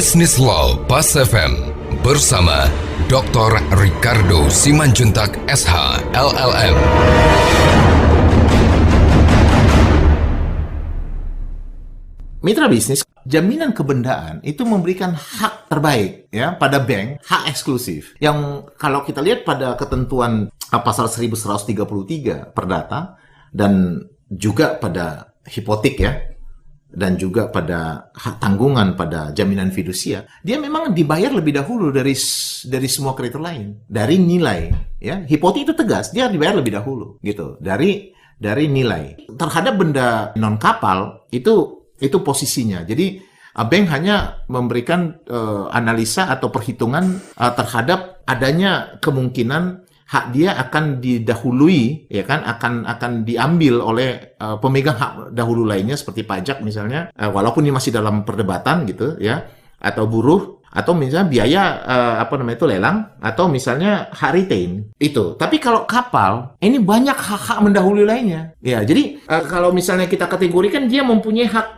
Business Law Pas FM bersama Dr. Ricardo Simanjuntak SH LLM. Mitra bisnis, jaminan kebendaan itu memberikan hak terbaik ya pada bank, hak eksklusif. Yang kalau kita lihat pada ketentuan pasal 1133 Perdata dan juga pada hipotek ya, dan juga pada hak tanggungan pada jaminan fidusia, dia memang dibayar lebih dahulu dari semua kreditur lain, dari nilai ya. Hipotek itu tegas, dia dibayar lebih dahulu gitu, dari nilai. Terhadap benda non kapal itu posisinya. Jadi bank hanya memberikan analisa atau perhitungan terhadap adanya kemungkinan hak dia akan didahului, ya kan, akan diambil oleh pemegang hak dahulu lainnya seperti pajak misalnya, walaupun ini masih dalam perdebatan gitu ya, atau buruh, atau misalnya biaya lelang, atau misalnya hak retain itu. Tapi kalau kapal ini banyak hak-hak mendahului lainnya. Ya, jadi kalau misalnya kita kategorikan dia mempunyai hak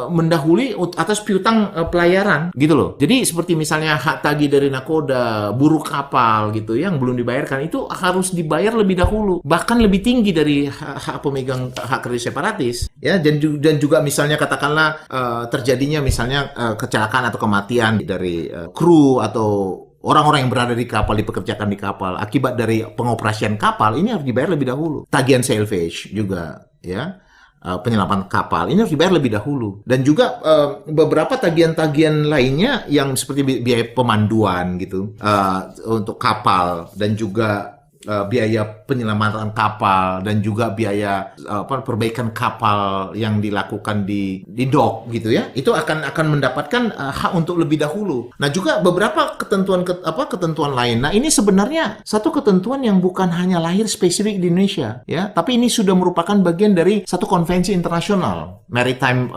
mendahului atas piutang pelayaran gitu loh. Jadi seperti misalnya hak tagih dari nakoda, buruh kapal gitu yang belum dibayarkan itu harus dibayar lebih dahulu, bahkan lebih tinggi dari hak pemegang hak kredit separatis ya. Dan juga misalnya katakanlah terjadinya misalnya kecelakaan atau kematian dari kru atau orang-orang yang berada di kapal, dipekerjakan di kapal akibat dari pengoperasian kapal, ini harus dibayar lebih dahulu. Tagihan salvage juga ya, penyelaman kapal ini harus dibayar lebih dahulu. Dan juga beberapa tagihan-tagihan lainnya yang seperti biaya pemanduan gitu untuk kapal, dan juga biaya penyelamatan kapal, dan juga biaya perbaikan kapal yang dilakukan di dock gitu ya, itu akan mendapatkan hak untuk lebih dahulu. Nah, juga beberapa ketentuan lain. Nah, ini sebenarnya satu ketentuan yang bukan hanya lahir spesifik di Indonesia ya, tapi ini sudah merupakan bagian dari satu konvensi internasional Maritime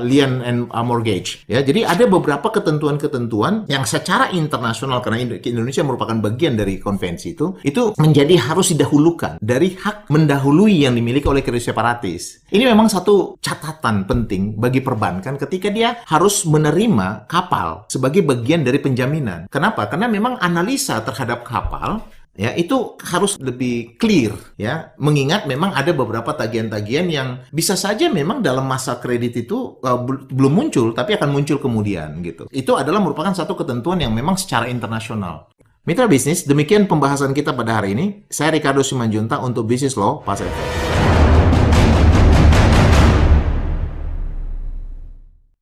Lien and Mortgage ya. Jadi ada beberapa ketentuan-ketentuan yang secara internasional, karena Indonesia merupakan bagian dari konvensi itu menjadi harus didahulukan dari hak mendahului yang dimiliki oleh kredit separatis. Ini memang satu catatan penting bagi perbankan ketika dia harus menerima kapal sebagai bagian dari penjaminan. Kenapa? Karena memang analisa terhadap kapal ya itu harus lebih clear ya, mengingat memang ada beberapa tagihan-tagihan yang bisa saja memang dalam masa kredit itu belum muncul, tapi akan muncul kemudian gitu. Itu adalah merupakan satu ketentuan yang memang secara internasional. Mitra bisnis, demikian pembahasan kita pada hari ini. Saya Ricardo Simanjuntak untuk Business Law Pas FM.